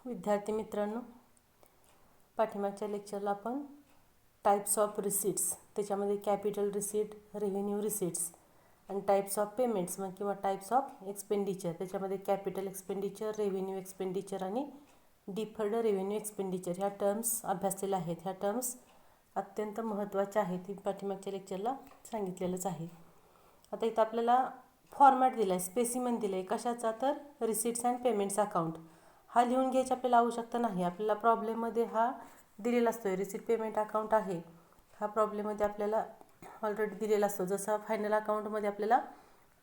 विद्यार्थी मित्रांनो, पाठीमागच्या लेक्चरला आपण टाईप्स ऑफ रिसीट्स, त्याच्यामध्ये कॅपिटल रिसीट, रेव्हेन्यू रिसीट्स आणि टाईप्स ऑफ पेमेंट्स मग किंवा टाईप्स ऑफ एक्सपेंडिचर, त्याच्यामध्ये कॅपिटल एक्सपेंडिचर, रेव्हेन्यू एक्सपेंडिचर आणि डिफर्ड रेव्हेन्यू एक्सपेंडिचर ह्या टर्म्स अभ्यासलेल्या आहेत. ह्या टर्म्स अत्यंत महत्त्वाच्या आहेत. ही पाठीमागच्या लेक्चरला सांगितलेलंच आहे. आता इथं आपल्याला फॉर्मॅट दिला आहे, स्पेसिमन दिलं आहे कशाचा, तर रिसीट्स अँड पेमेंट्स अकाउंट. हा लिहून घ्यायची आपल्याला आवश्यकता नाही. आपल्याला प्रॉब्लेममध्ये हा दिलेला असतो. रिसीट पेमेंट अकाउंट आहे हा प्रॉब्लेममध्ये आपल्याला ऑलरेडी दिलेला असतो. जसा फायनल अकाउंटमध्ये आपल्याला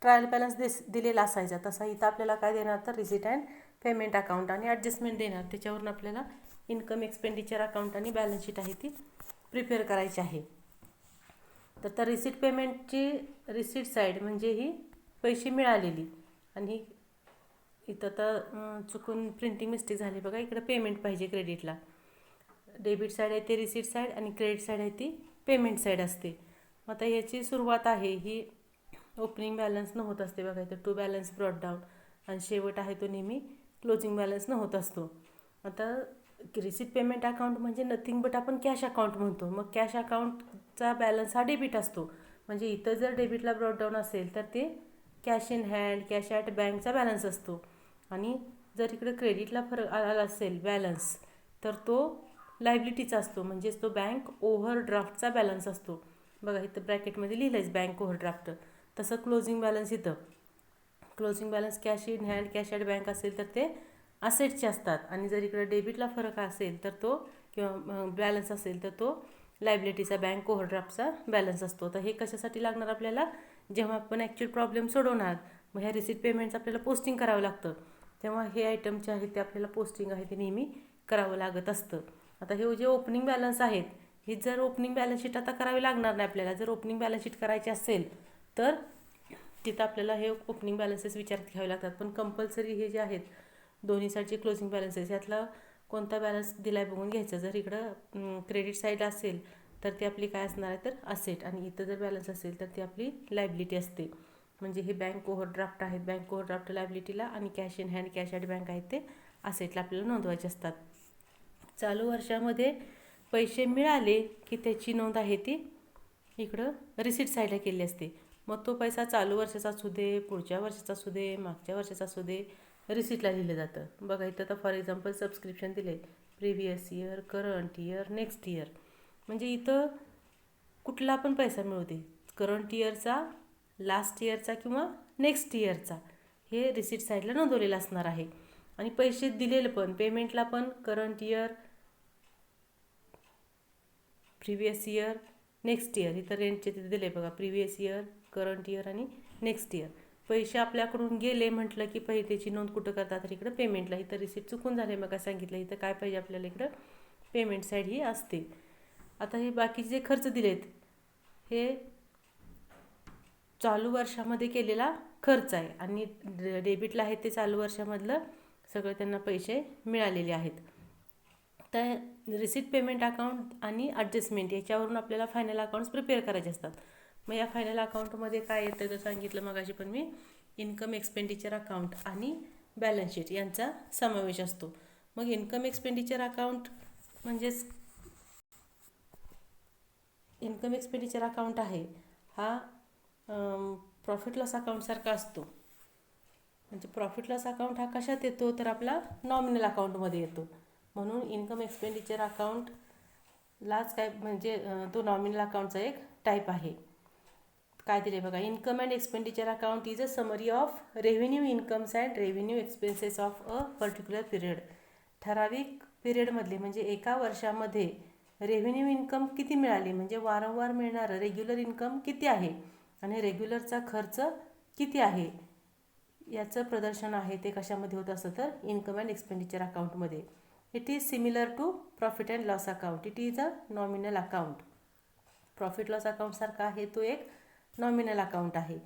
ट्रायल बॅलन्स दिलेला असायचा, तसा इथं आपल्याला काय देणार, तर रिसीट अँड पेमेंट अकाउंट आणि ॲडजस्टमेंट देणार. त्याच्यावरून आपल्याला इन्कम एक्सपेंडिचर अकाउंट आणि बॅलन्स शीट आहे ती प्रिपेअर करायची आहे. तर रिसीट पेमेंटची रिसीट साईड म्हणजे ही पैसे मिळालेली, आणि इथं तर चुकून प्रिंटिंग मिस्टेक झाली बघा. इकडं पेमेंट पाहिजे क्रेडिटला. डेबिट साईड आहे ते रिसीट साईड आणि क्रेडिट साईड आहे ती पेमेंट साईड असते. मग आता ह्याची सुरुवात आहे ही ओपनिंग बॅलन्सनं होत असते बघा. इथं टू बॅलन्स ब्रॉट डाऊन आणि शेवट आहे तो नेहमी क्लोजिंग बॅलन्सनं होत असतो. आता रिसीट पेमेंट अकाउंट म्हणजे नथिंग बट आपण कॅश अकाउंट म्हणतो. मग कॅश अकाउंटचा बॅलन्स हा डेबिट असतो. म्हणजे इथं जर डेबिटला ब्रॉट डाऊन असेल तर ते cash in hand, cash at बँकचा बॅलन्स असतो. आणि जर इकडे क्रेडिटला फरक आला असेल बॅलन्स, तर तो लायबिलिटीचा असतो. म्हणजेच तो बँक ओव्हरड्राफ्टचा बॅलन्स असतो. बघा इथं ब्रॅकेटमध्ये लिहिलं आहे बँक ओव्हरड्राफ्ट. तसं क्लोजिंग बॅलन्स, इथं closing balance cash in hand, cash at bank असेल तर ते असेटचे असतात. आणि जर इकडे डेबिटला फरक असेल तर तो किंवा बॅलन्स असेल तर तो लायबिलिटीचा बँक ओव्हरड्राफ्टचा बॅलन्स असतो. तर हे कशासाठी लागणार आपल्याला, जेव्हा आपण ॲक्च्युअल प्रॉब्लेम सोडवणार, मग ह्या रिसीट पेमेंटचं आपल्याला पोस्टिंग करावं लागतं, तेव्हा हे आयटमचे आहे ते आपल्याला पोस्टिंग आहे ते नेहमी करावं लागत असतं. आता हे जे ओपनिंग बॅलन्स आहेत, ही जर ओपनिंग बॅलन्स शीट आता करावी लागणार नाही आपल्याला. जर ओपनिंग बॅलन्स शीट करायची असेल तर तिथं आपल्याला हे ओपनिंग बॅलन्सेस विचारात घ्यावे लागतात. पण कंपल्सरी हे जे आहेत दोन्ही साईडचे क्लोजिंग बॅलन्सेस, यातला कोणता बॅलन्स दिला आहे बघून घ्यायचं. जर इकडं क्रेडिट साईड असेल तर ती आपली काय असणार आहे, तर असेट, आणि इथं जर बॅलन्स असेल तर ती आपली लायबिलिटी असते. म्हणजे हे बँक ओव्हरड्राफ्ट आहेत, बँक ओव्हरड्राफ्ट लायबिलिटीला आणि cash in hand, cash at bank आहेत ते असेटला आपल्याला नोंदवायचे असतात. चालू वर्षामध्ये पैसे मिळाले की त्याची नोंद आहे ती इकडं रिसीट साईडला केली असते. मग तो पैसा चालू वर्षाचा असू दे, पुढच्या वर्षाचा असू दे, मागच्या वर्षाचा असू दे, रिसीटला लिहिलं जातं. बघा इथं तर फॉर एक्झाम्पल सबस्क्रिप्शन दिले, previous year, current year, next year. म्हणजे इथं कुठला पण पैसा मिळू दे, करंट इयरचा, लास्ट इयरचा किंवा नेक्स्ट इयरचा, हे रिसीट साईडला नोंदवलेलं असणार आहे. आणि पैसे दिलेलं पण पेमेंटला पण current year, previous year, next year. इथं रेंटचे तिथे दिले बघा, प्रिव्हियस इयर, करंट इयर आणि नेक्स्ट इयर. पैसे आपल्याकडून गेले म्हटलं की त्याची नोंद कुठं करतात, तर इकडं पेमेंटला. इथं रिसीट चुकून झाले मग काय सांगितलं, इथं काय पाहिजे आपल्याला, इकडं पेमेंट साईड ही असते. आता हे बाकीचे जे खर्च दिलेत हे चालू वर्षामध्ये केलेला खर्च आहे, आणि डेबिटला आहे ते चालू वर्षामधलं सगळं त्यांना पैसे मिळालेले आहेत. तर रिसीट पेमेंट अकाउंट आणि ॲडजस्टमेंट याच्यावरून आपल्याला फायनल अकाउंट्स प्रिपेअर करायचे असतात. मग या फायनल अकाउंटमध्ये काय येतं तर सांगितलं मगाशी पण मी, इन्कम एक्सपेंडिचर अकाउंट आणि बॅलन्स शीट यांचा समावेश असतो. मग इन्कम एक्सपेंडिचर अकाउंट म्हणजेच इन्कम एक्सपेंडिचर अकाउंट आहे हा प्रॉफिट लॉस अकाउंटसारखा असतो. म्हणजे प्रॉफिट लॉस अकाउंट हा कशात येतो, तर आपला नॉमिनल अकाउंटमध्ये येतो. म्हणून इन्कम एक्सपेंडिचर अकाउंटलाच काय म्हणजे तो नॉमिनल अकाउंटचा एक टाईप आहे. काय दिले बघा, income and expenditure account is a summary of revenue incomes and revenue expenses of a particular period. ठराविक पिरियडमधले म्हणजे एका वर्षामध्ये रेव्हेन्यू इन्कम किती मिळाली, म्हणजे वारंवार मिळणारं रेग्युलर इन्कम किती आहे आणि रेग्युलरचा खर्च किती आहे, याचं प्रदर्शन आहे ते कशामध्ये होत असतं, तर इन्कम अँड एक्सपेंडिचर अकाउंटमध्ये. It is similar to profit and loss account. It is a nominal account. Profit loss अकाउंटसारखा आहे तो एक नॉमिनल अकाउंट आहे.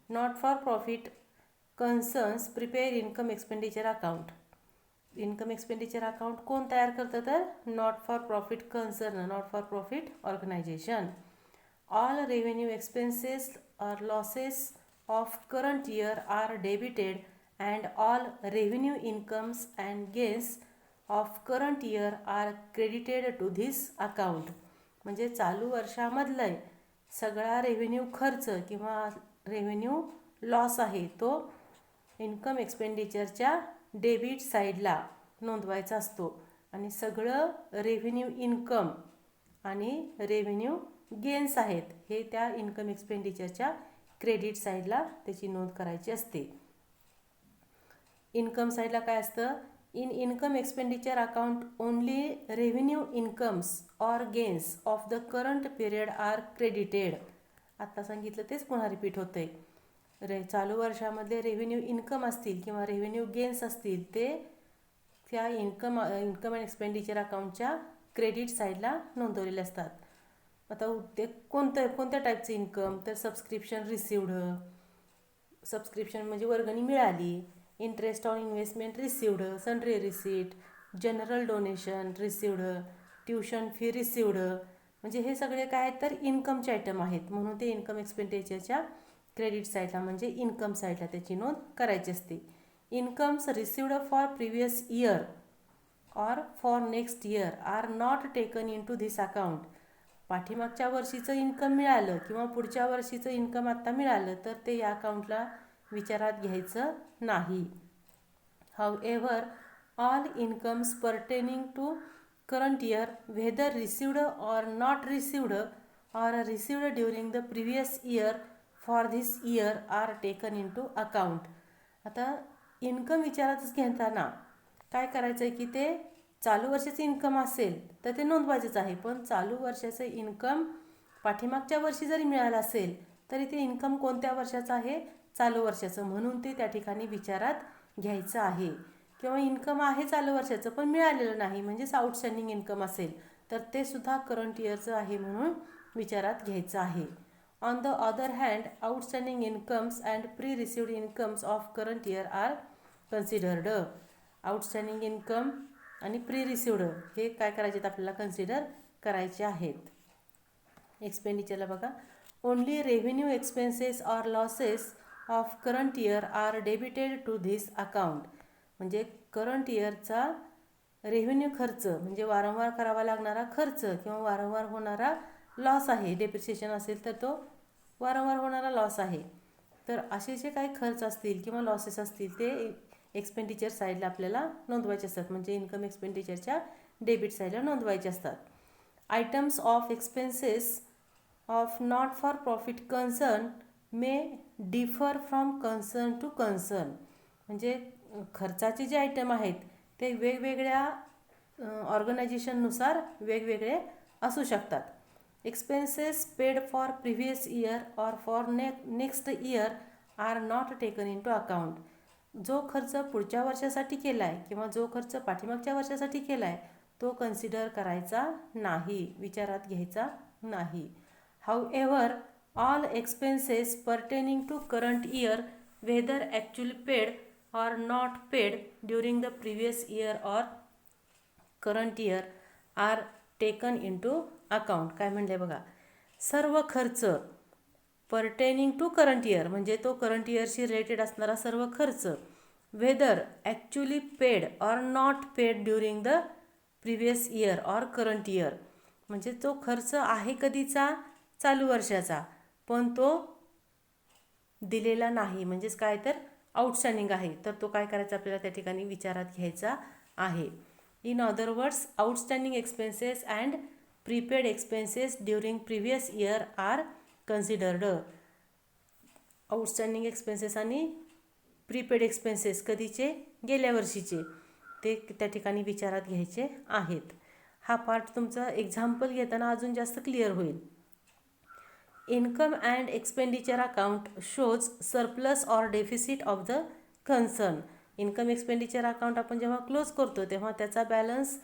Not for profit concerns prepare income expenditure account. Income expenditure account कोण तयार करतं, तर not for profit concern, not for profit organisation. All revenue expenses और losses of current year are debited and all revenue incomes and gains of current year are credited to this account. म्हणजे चालू वर्षामधलं सगळा revenue खर्च किंवा revenue loss आहे तो income एक्सपेंडिचरच्या debit साईडला नोंदवायचा असतो. आणि सगळं रेव्हेन्यू इन्कम आणि रेव्हेन्यू गेन्स आहेत हे त्या इन्कम एक्सपेंडिचरच्या क्रेडिट साईडला त्याची नोंद करायची असते. इन्कम साईडला काय असतं, in income expenditure account only revenue incomes or gains of the current period are credited. आत्ता सांगितलं तेच पुन्हा रिपीट होतंय. चालू वर्षामध्ये रेव्हेन्यू इन्कम असतील किंवा रेव्हेन्यू गेन्स असतील ते त्या इन्कम अँड एक्सपेंडिचर अकाउंटच्या क्रेडिट साईडला नोंदवलेले असतात. आता ते कोणत्या टाईपचं इन्कम, तर सबस्क्रिप्शन रिसिव्ड, सबस्क्रिप्शन म्हणजे वर्गणी मिळाली, interest on investment received, sundry receipt, general donation received, tuition fee received. म्हणजे हे सगळे काय तर इन्कमचे आयटम आहेत, म्हणून ते इन्कम एक्सपेंडिचरच्या क्रेडिट साईडला म्हणजे इन्कम साईडला त्याची नोंद करायची असते. Incomes received for previous year or for next year are not taken into this account. पाठीमागच्या वर्षीचं इन्कम मिळालं किंवा पुढच्या वर्षीचं इन्कम आत्ता मिळालं तर ते या अकाउंटला विचारात घ्यायचं नाही. However all incomes pertaining to current year whether received or not received or received during the previous year for this year are taken into account. आता इन्कम विचारातच घेताना काय करायचं आहे की ते चालू वर्षाचं इन्कम असेल तर ते नोंदवायचंच आहे. पण चालू वर्षाचं इन्कम पाठीमागच्या वर्षी जरी मिळालं असेल तरी ते इन्कम कोणत्या वर्षाचं आहे, चालू वर्षाचं, म्हणून ते त्या ठिकाणी विचारात घ्यायचं आहे. किंवा इन्कम आहे चालू वर्षाचं पण मिळालेलं नाही म्हणजेच आउटस्टँडिंग इन्कम असेल तर ते सुद्धा करंट इयरचं आहे म्हणून विचारात घ्यायचं आहे. On the other hand outstanding incomes and pre received incomes of current year are considered. Outstanding income आणि प्री रिसिव्ड हे काय करायचे आपल्याला कन्सिडर करायचे आहेत. एक्सपेंडिचरला बघा, only revenue expenses or losses of current year are debited to this account. म्हणजे करंट इयरचा रेव्हेन्यू खर्च म्हणजे वारंवार करावा लागणारा खर्च किंवा वारंवार होणारा लॉस आहे. डेप्रिसिएशन असेल तर तो वारंवार होणारा लॉस आहे. तर असे जे काही खर्च असतील किंवा लॉसेस असतील ते एक्सपेंडिचर साईडला आपल्याला नोंदवायचे असतात, म्हणजे इन्कम एक्सपेंडिचरच्या डेबिट साईडला नोंदवायचे असतात. Items of expenses of not for profit concern may differ from concern to concern. म्हणजे खर्चाचे जे आयटम आहेत ते वेगवेगळ्या ऑर्गनायझेशननुसार वेगवेगळे असू शकतात. Expenses paid for previous year or for next year are not taken into account. जो खर्च पुढच्या वर्षासाठी केला आहे किंवा जो खर्च पाठीमागच्या वर्षासाठी केला आहे तो कन्सिडर करायचा नाही, विचारात घ्यायचा नाही. However all expenses pertaining to current year whether actually paid or not paid during the previous year or current year are taken into account. काय म्हणले बघा, सर्व खर्च पर्टेनिंग टू करंट इयर म्हणजे तो करंट इयरशी रिलेटेड असणारा सर्व खर्च whether actually paid or not paid during the previous year or current year. म्हणजे तो खर्च आहे कधीचा, चालू वर्षाचा, पण तो दिलेला नाही म्हणजेच काय तर आउटस्टँडिंग आहे, तर तो काय करायचा आपल्याला त्या ठिकाणी विचारात घ्यायचा आहे. In other words outstanding expenses and prepaid expenses during previous year are considered. Outstanding expenses आणि प्रीपेड एक्सपेन्सेस कधीचे, गेल्या वर्षीचे, ते त्या ठिकाणी विचारात घ्यायचे आहेत. हा पार्ट तुमचा एक्झाम्पल घेताना अजून जास्त क्लिअर होईल. Income and expenditure account shows surplus or deficit of the concern. Income expenditure account आपण जेव्हा क्लोज करतो तेव्हा त्याचा बॅलन्स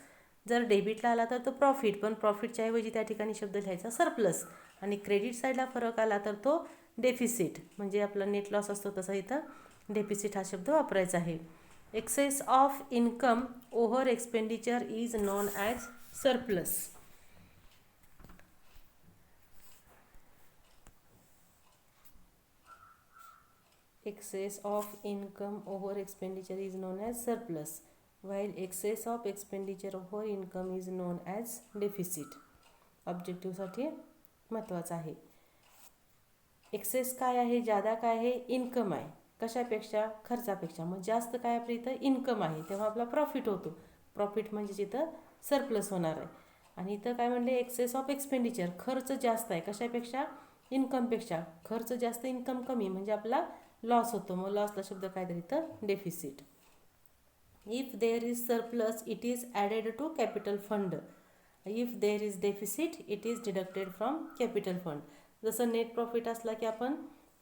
जर डेबिटला आला तर तो प्रॉफिट, पण प्रॉफिटच्या ऐवजी त्या ठिकाणी शब्द लिहायचा सरप्लस, आणि क्रेडिट साईडला फरक आला तर तो डेफिसिट म्हणजे आपला नेट लॉस असतो तसा इथं डेफिसिट हा शब्द वापरायचा आहे. Excess of income over expenditure is known as surplus. Excess of income over expenditure is known as surplus while excess of expenditure over income is known as deficit. ऑब्जेक्टिव्हसाठी महत्त्वाचं आहे. Access काय आहे, जादा काय आहे, इन्कम आहे. कशापेक्षा, खर्चापेक्षा. मग जास्त काय आपल्या इथं इन्कम आहे, तेव्हा आपला प्रॉफिट होतो. प्रॉफिट म्हणजे इथं सरप्लस होणार आहे. आणि इथं काय म्हणले, एक्सेस ऑफ एक्सपेंडिचर, खर्च जास्त आहे कशापेक्षा, इन्कमपेक्षा. खर्च जास्त इन्कम कमी म्हणजे आपला लॉस होतो. मग लॉसला शब्द काय तर इथं deficit. If there is surplus it is added to capital fund. If there is deficit it is deducted from capital fund. जसं नेट प्रॉफिट असला की आपण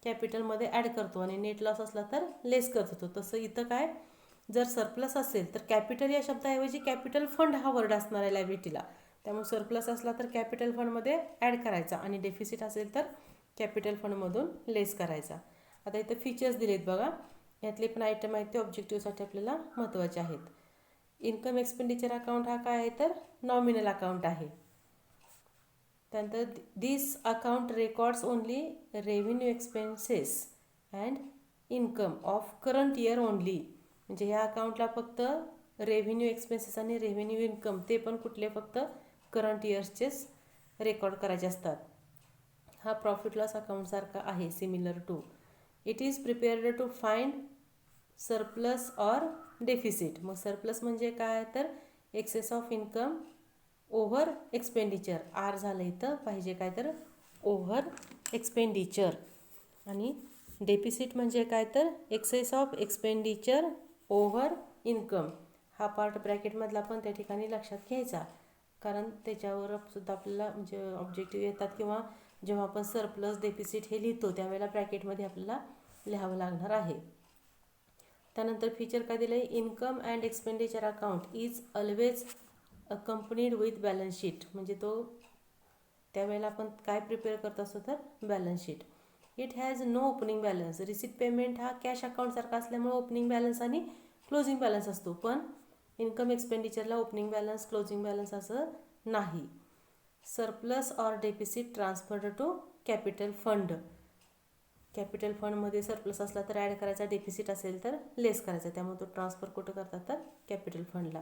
कॅपिटलमध्ये ॲड करतो आणि नेट लॉस असला तर लेस करतो. तसं इथं काय, जर सरप्लस असेल तर कॅपिटल या शब्दाऐवजी कॅपिटल फंड हा वर्ड असणार आहे लायबिलिटीला. त्यामुळे सरप्लस असला तर कॅपिटल फंडमध्ये ॲड करायचा आणि डेफिसिट असेल तर कॅपिटल फंडमधून लेस करायचा. आता इथं फीचर्स दिलेत बघा. यातले पण आयटम आहेत ते ऑब्जेक्टिव्हसाठी आपल्याला महत्त्वाचे आहेत. इन्कम एक्सपेंडिचर अकाउंट हा काय आहे तर नॉमिनल अकाउंट आहे. त्यानंतर this account records only revenue expenses and income of current year only. म्हणजे ह्या अकाउंटला फक्त रेव्हेन्यू एक्सपेन्सेस आणि रेव्हेन्यू इन्कम ते पण कुठले, फक्त करंट इयर्सचेच रेकॉर्ड करायचे असतात. हा प्रॉफिट लॉस अकाउंटसारखा आहे, similar to. It is prepared to find surplus or deficit. मग सरप्लस म्हणजे काय तर excess of income over expenditure. आर झालं इथं पाहिजे काय तर ओव्हर एक्सपेंडिचर. आणि डेफिसिट म्हणजे काय तर excess of expenditure over income. हा पार्ट ब्रॅकेटमधला पण त्या ठिकाणी लक्षात घ्यायचा, कारण त्याच्यावर सुद्धा आपल्याला म्हणजे ऑब्जेक्टिव्ह येतात, किंवा जेव्हा आपण सरप्लस डेफिसिट हे लिहितो त्यावेळेला ब्रॅकेटमध्ये आपल्याला लिहावं लागणार आहे. त्यानंतर फीचर काय दिलं आहे, income and expenditure account is always accompanied with balance sheet. म्हणजे तो त्यावेळेला आपण काय प्रिपेअर करत असतो तर balance sheet. It has no opening balance. Receipt payment हा कॅश अकाउंटसारखा असल्यामुळे ओपनिंग बॅलन्स आणि क्लोजिंग बॅलन्स असतो, पण इन्कम एक्सपेंडिचरला ओपनिंग बॅलन्स क्लोजिंग बॅलन्स असं नाही. Surplus or deficit transferred to capital fund. Capital फंडमध्ये सरप्लस असला तर ॲड करायचा, डेफिसिट असेल तर लेस करायचा. त्यामुळे तो ट्रान्सफर कुठं करतात तर कॅपिटल फंडला.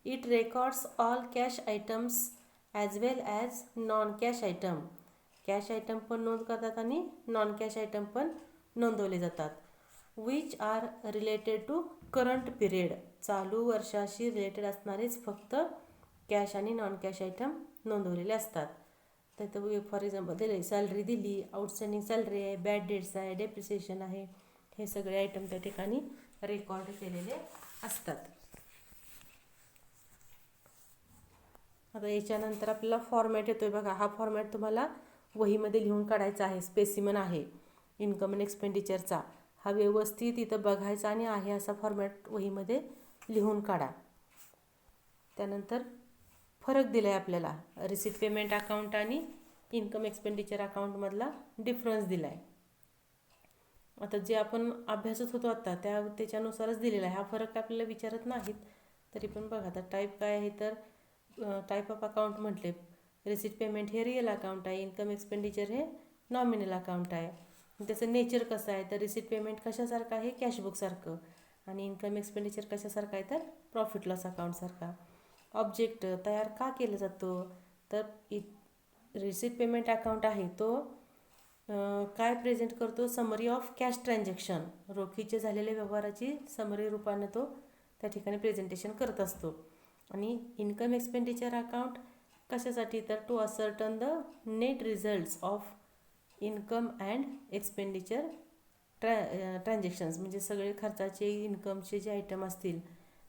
It records all cash items as well as non cash item. Cash item पण नोंद करतात आणि नॉन कॅश आयटम पण नोंदवले जातात. Which are related to current period. चालू वर्षाशी रिलेटेड असणारेच फक्त कॅश आणि नॉन कॅश आयटम नोंदवलेले असतात. तर फॉर एक्झाम्पल दिले, सॅलरी दिली, आउटस्टँडिंग सॅलरी आहे, बॅड डेट्स आहे, डेप्रिसिएशन आहे, हे सगळे आयटम त्या ठिकाणी रेकॉर्ड केलेले असतात. आता याच्यानंतर आपल्याला फॉर्मॅट येतोय बघा. हा फॉर्मॅट तुम्हाला वहीमध्ये लिहून काढायचा आहे. स्पेसिमन आहे इन्कम अँड एक्सपेंडिचरचा. हा व्यवस्थित इथं बघायचा आणि आहे असा फॉर्मॅट वहीमध्ये लिहून काढा. त्यानंतर फरक दिला आहे आपल्याला. रिसिप्ट पेमेंट अकाउंट आणि इन्कम एक्सपेंडिचर अकाउंटमधला डिफरन्स दिला आहे. आता जे आपण अभ्यासत होतो आत्ता त्याच्यानुसारच दिलेला आहे. हा फरक आपल्याला विचारत नाहीत, तरी पण बघा. आता टाईप काय आहे तर टाईप ऑफ अकाउंट म्हटले. रिसिप्ट पेमेंट हे रिअल अकाउंट आहे, इन्कम एक्सपेंडिचर हे नॉमिनल अकाउंट आहे. त्याचं नेचर कसं आहे तर रिसिप्ट पेमेंट कशासारखं आहे, कॅशबुकसारखं, आणि इन्कम एक्सपेंडिचर कशासारखं आहे तर प्रॉफिट लॉस अकाउंटसारखा. ऑब्जेक्ट तयार का केला जातो तर रिसिप्ट पेमेंट अकाउंट आहे तो काय प्रेझेंट करतो, समरी ऑफ कॅश ट्रान्झॅक्शन. रोखीचे झालेल्या व्यवहाराची समरी रूपाने तो त्या ठिकाणी प्रेझेंटेशन करत असतो. आणि इन्कम एक्सपेंडिचर अकाउंट कशासाठी तर to ascertain the net results of income and expenditure transactions. म्हणजे सगळे खर्चाचे, इन्कमचे जे आयटम असतील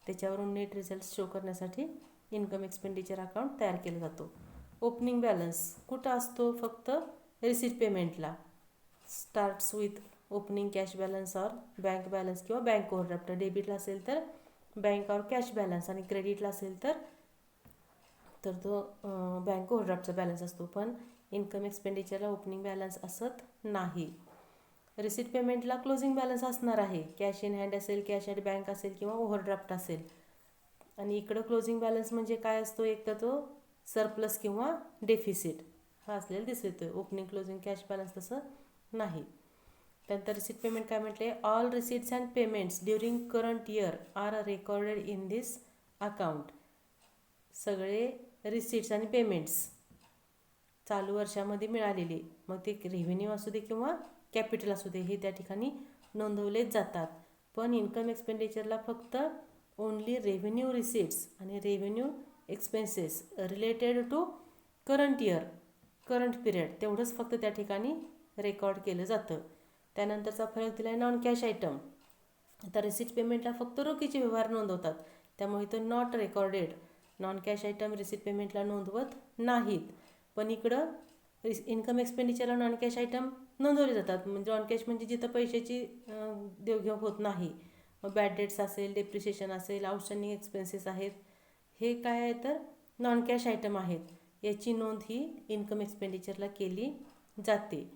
त्याच्यावरून नेट रिझल्ट्स शो करण्यासाठी इन्कम एक्सपेंडिचर अकाउंट तयार केला जातो. ओपनिंग बॅलन्स कुठं असतो, फक्त रिसिप्ट पेमेंटला. Starts with opening cash balance or bank balance किंवा बँक ओव्हरड्राफ्ट. डेबिटला असेल तर बँक ऑर कॅश बॅलन्स आणि क्रेडिटला असेल तर तो बँक ओव्हरड्राफ्टचा बॅलन्स असतो. पण इन्कम एक्सपेंडिचरला ओपनिंग बॅलन्स असत नाही. रिसिप्ट पेमेंटला क्लोजिंग बॅलन्स असणार आहे. कॅश इन हँड असेल, कॅश ॲट बँक असेल किंवा ओव्हरड्राफ्ट असेल. आणि इकडं क्लोजिंग बॅलन्स म्हणजे काय असतो, एक तर तो सरप्लस किंवा डेफिसिट हा असलेला दिसतो. ओपनिंग क्लोजिंग कॅश बॅलन्स तसं नाही. त्यानंतर रिसीट पेमेंट काय म्हटले, all receipts and payments during current year are recorded in this account. सगळे रिसीट्स आणि पेमेंट्स चालू वर्षामध्ये मिळालेले, मग ते रेव्हेन्यू असू दे किंवा कॅपिटल असू दे, हे त्या ठिकाणी नोंदवलेच जातात. पण इन्कम एक्सपेंडिचरला फक्त ओनली रेव्हेन्यू रिसीट्स आणि revenue expenses related to current year, current period तेवढंच फक्त त्या ठिकाणी रेकॉर्ड केलं जातं. त्यानंतरचा फरक दिला आहे नॉन कॅश आयटम. आता रिसीट पेमेंटला फक्त रोखीचे व्यवहार नोंदवतात, त्यामुळे इथं not recorded. Non cash item receipt पेमेंटला नोंदवत नाहीत. पण इकडं इन्कम एक्सपेंडिचरला नॉन कॅश आयटम नोंदवले जातात. म्हणजे नॉन कॅश म्हणजे जिथं पैशाची देवघेव होत नाही. मग बॅड डेट्स असेल, डेप्रिशिएशन असेल, आउटस्टँडिंग एक्सपेन्सेस आहेत, हे काय आहे तर नॉन कॅश आयटम आहेत. याची नोंद ही इन्कम एक्सपेंडिचरला केली जाते.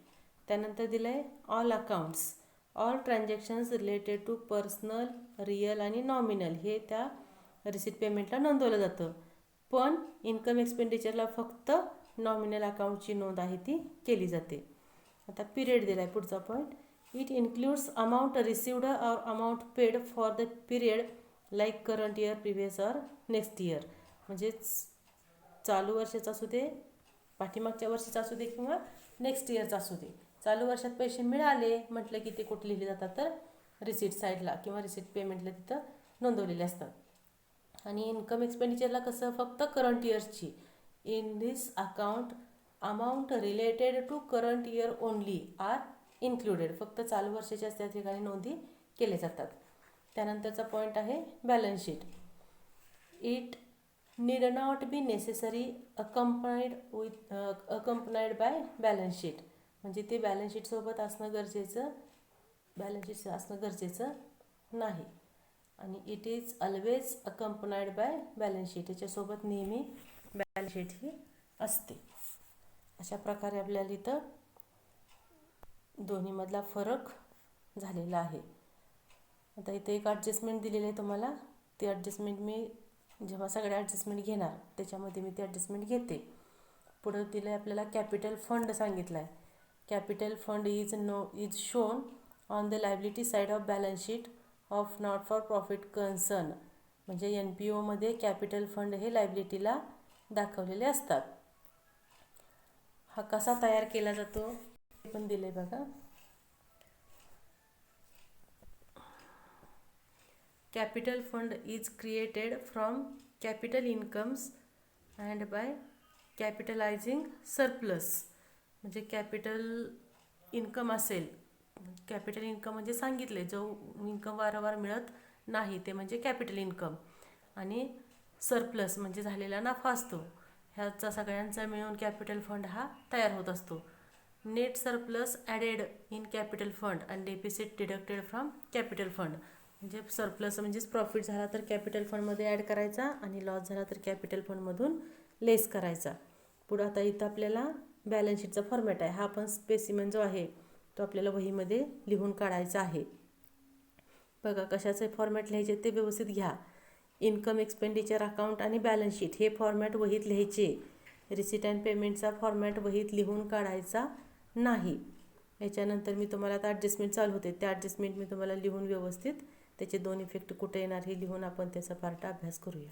त्यानंतर दिलं आहे all accounts, all transactions related to personal, real आणि नॉमिनल हे त्या रिसीट पेमेंटला नोंदवलं जातं. पण इन्कम एक्सपेंडिचरला फक्त नॉमिनल अकाउंटची नोंद आहे ती केली जाते. आता पिरियड दिला आहे पुढचा point. It includes amount received or amount paid for the period like current year, previous or next year. म्हणजेच चालू वर्षाचा असू दे, पाठीमागच्या वर्षाचा असू दे किंवा नेक्स्ट इयरचा असू दे, चालू वर्षात पैसे मिळाले म्हटलं की ते कुठे लिहिले जातात तर रिसीट साईडला किंवा रिसीट पेमेंटला तिथं नोंदवलेले असतात. आणि इन्कम एक्सपेंडिचरला कसं फक्त करंट इयर्सची. In this account amount related to current year only are included. फक्त चालू वर्षाच्याच त्या ठिकाणी नोंदी केल्या जातात. त्यानंतरचा पॉईंट आहे balance sheet. It need not be necessary accompanied by balance sheet. म्हणजे ते बॅलन्स शीटसोबत असणं गरजेचं, बॅलन्स शीट असणं गरजेचं नाही. आणि it is always accompanied by balance sheet. याच्यासोबत नेहमी बॅलन्स शीट ही असते. अशा प्रकारे आपल्याला इथं दोन्हीमधला फरक झालेला आहे. आता इथे एक ॲडजस्टमेंट दिलेली आहे तुम्हाला. ती ॲडजस्टमेंट मी जेव्हा सगळ्या ॲडजस्टमेंट घेणार त्याच्यामध्ये मी ती ॲडजस्टमेंट घेते. पुढं दिलं आहे आपल्याला कॅपिटल फंड सांगितलं आहे. Capital fund is shown on the liability side of balance sheet of not for profit concern. म्हणजे NPOमध्ये कॅपिटल फंड हे लायबिलिटीला दाखवलेले असतात. हा कसा तयार केला जातो हे पण दिले बघा. Capital fund is created from capital incomes and by capitalising surplus. म्हणजे कॅपिटल इन्कम असेल, कॅपिटल इन्कम म्हणजे सांगितले जो इन्कम वारंवार मिळत नाही ते म्हणजे कॅपिटल इन्कम. आणि सरप्लस म्हणजे झालेला नफा असतो. ह्याचा सगळ्यांचा मिळून कॅपिटल फंड हा तयार होत असतो. Net surplus added in capital fund and deficit deducted from capital fund. म्हणजे सरप्लस म्हणजेच प्रॉफिट झाला तर कॅपिटल फंडमध्ये ॲड करायचा आणि लॉस झाला तर कॅपिटल फंडमधून लेस करायचा. पुढं आता इथं आपल्याला बॅलन्स शीटचा फॉर्मॅट आहे. हा पण स्पेसिमेन जो आहे तो आपल्याला वहीमध्ये लिहून काढायचा आहे. बघा कशाचे फॉर्मॅट लिहायचे ते व्यवस्थित घ्या. इन्कम एक्सपेंडिचर अकाउंट आणि बॅलन्स शीट हे फॉर्मॅट वहीत लिहायचे. रिसीट अँड पेमेंटचा फॉर्मॅट वहीत लिहून काढायचा नाही. याच्यानंतर मी तुम्हाला आता ॲडजस्टमेंट चालू होते, त्या ॲडजस्टमेंट मी तुम्हाला लिहून व्यवस्थित त्याचे दोन इफेक्ट कुठे येणार हे लिहून आपण त्याचा पार्ट अभ्यास करूया.